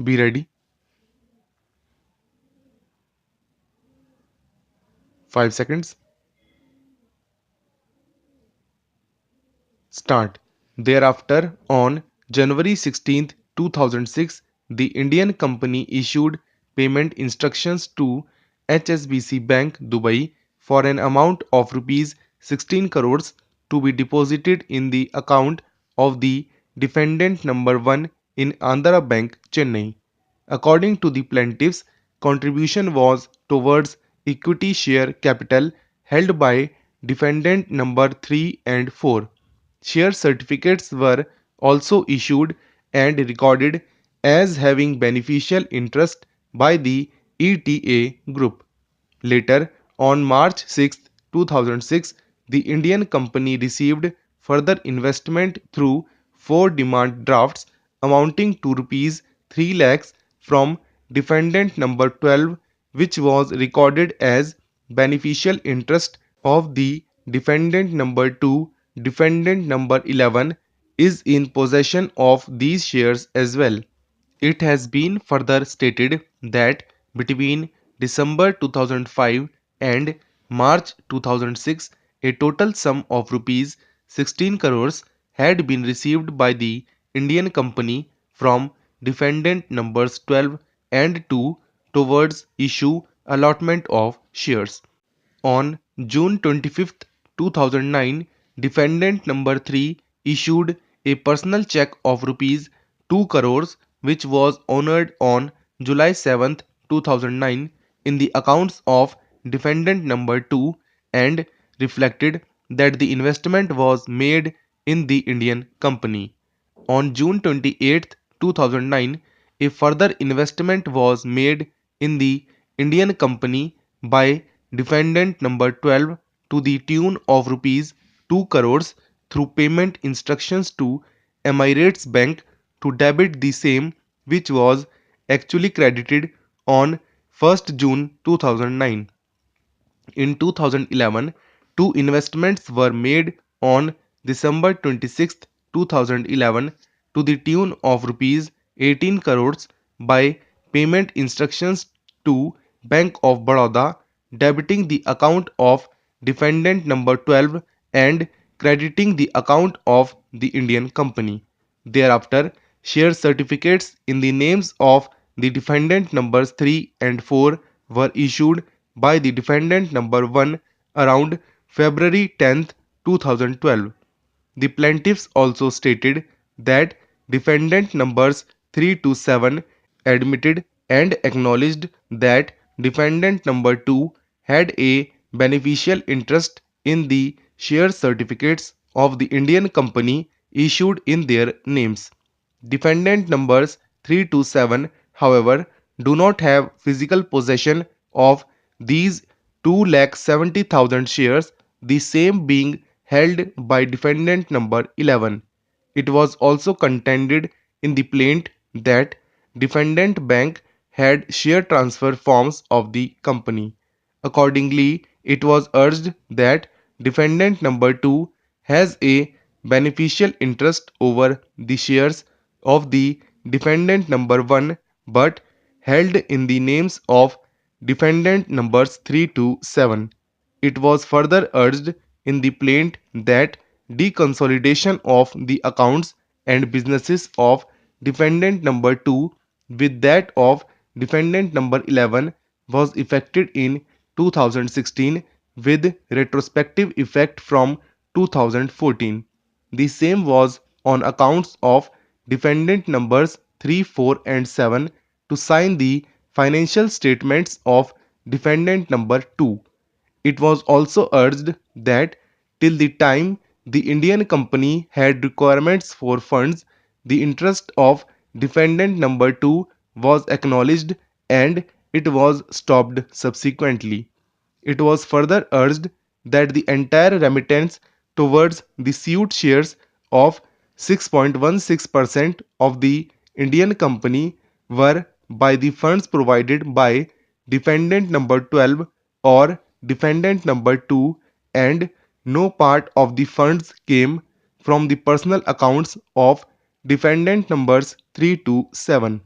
Be ready. 5 seconds. Start. Thereafter, on January 16, 2006, the Indian company issued payment instructions to HSBC Bank Dubai for an amount of rupees 16 crores to be deposited in the account of the defendant number 1 in Andhra Bank, Chennai. According to the plaintiffs, contribution was towards equity share capital held by defendant number 3 and 4. Share certificates were also issued and recorded as having beneficial interest by the ETA group. Later, on March 6, 2006, the Indian company received further investment through 4 demand drafts amounting to rupees 3 lakhs from defendant number 12, which was recorded as beneficial interest of the defendant number 2. Defendant number 11 is in possession of these shares as well. It has been further stated that between December 2005 and March 2006, a total sum of rupees 16 crores had been received by the Indian company from defendant numbers 12 and 2 towards issue allotment of shares. On June 25, 2009, defendant number 3 issued a personal check of rupees 2 crores which was honored on July 7, 2009 in the accounts of defendant number 2 and reflected that the investment was made in the Indian company. On June 28, 2009, a further investment was made in the Indian company by defendant number 12 to the tune of rupees 2 crores through payment instructions to Emirates Bank to debit the same, which was actually credited on 1st June 2009. In 2011, two investments were made on December 26, 2011 to the tune of rupees 18 crores by payment instructions to Bank of Baroda, debiting the account of defendant number 12 and crediting the account of the Indian company. Thereafter, share certificates in the names of the defendant numbers 3 and 4 were issued by the defendant number 1 around February 10, 2012. The plaintiffs also stated that defendant numbers 3 to 7 admitted and acknowledged that defendant number 2 had a beneficial interest in the share certificates of the Indian company issued in their names. Defendant numbers 3 to 7, however, do not have physical possession of these 2,70,000 shares, the same being held by defendant number 11. It was also contended in the plaint that defendant bank had share transfer forms of the company. Accordingly, it was urged that defendant number 2 has a beneficial interest over the shares of the defendant number 1 but held in the names of defendant numbers 3 to 7. It was further urged in the plaint that deconsolidation of the accounts and businesses of defendant number 2 with that of defendant number 11 was effected in 2016 with retrospective effect from 2014. The same was on accounts of defendant numbers 3, 4 and 7 to sign the financial statements of defendant number 2. It was also urged that till the time the Indian company had requirements for funds, the interest of defendant number 2 was acknowledged and it was stopped subsequently. It was further urged that the entire remittance towards the suit shares of 6.16% of the Indian company were by the funds provided by defendant number 12 or defendant number 2 and no part of the funds came from the personal accounts of defendant numbers 3 to 7.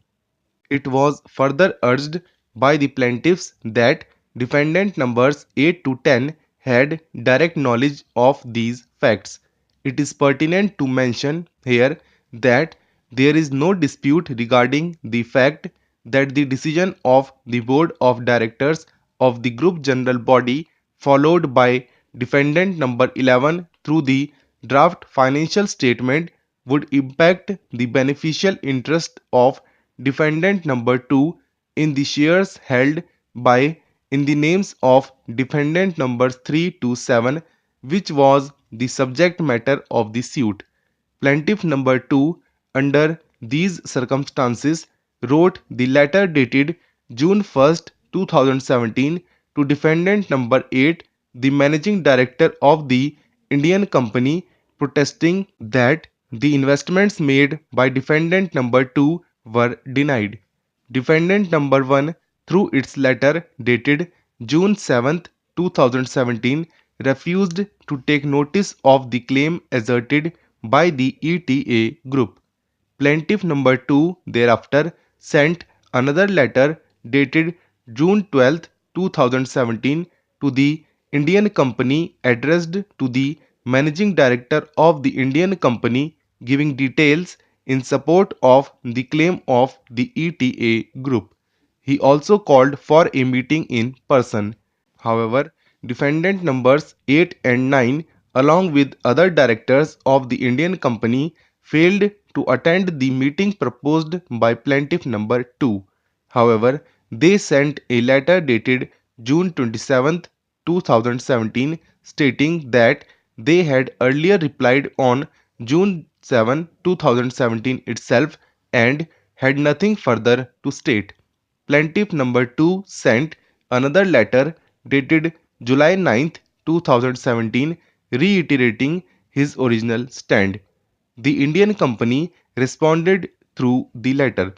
It was further urged by the plaintiffs that defendant numbers 8 to 10 had direct knowledge of these facts. It is pertinent to mention here that there is no dispute regarding the fact that the decision of the board of directors of the group general body followed by defendant number 11 through the draft financial statement would impact the beneficial interest of defendant number 2 in the shares held by in the names of defendant numbers 3 to 7, which was the subject matter of the suit. Plaintiff number 2, under these circumstances, wrote the letter dated June 1st, 2017 to defendant number 8, the managing director of the Indian company, protesting that the investments made by defendant number 2 were denied. Defendant number 1, through its letter dated June 7th, 2017, refused to take notice of the claim asserted by the ETA group. Plaintiff number 2 thereafter sent another letter dated June 12th, 2017 to the Indian company addressed to the managing director of the Indian company giving details in support of the claim of the ETA group. He also called for a meeting in person. However, defendant numbers 8 and 9, along with other directors of the Indian company, failed to attend the meeting proposed by plaintiff number 2. However, they sent a letter dated June 27th, 2017, stating that they had earlier replied on June 7, 2017 itself and had nothing further to state. Plaintiff number 2 sent another letter dated July 9th, 2017, reiterating his original stand. The Indian company responded through the letter.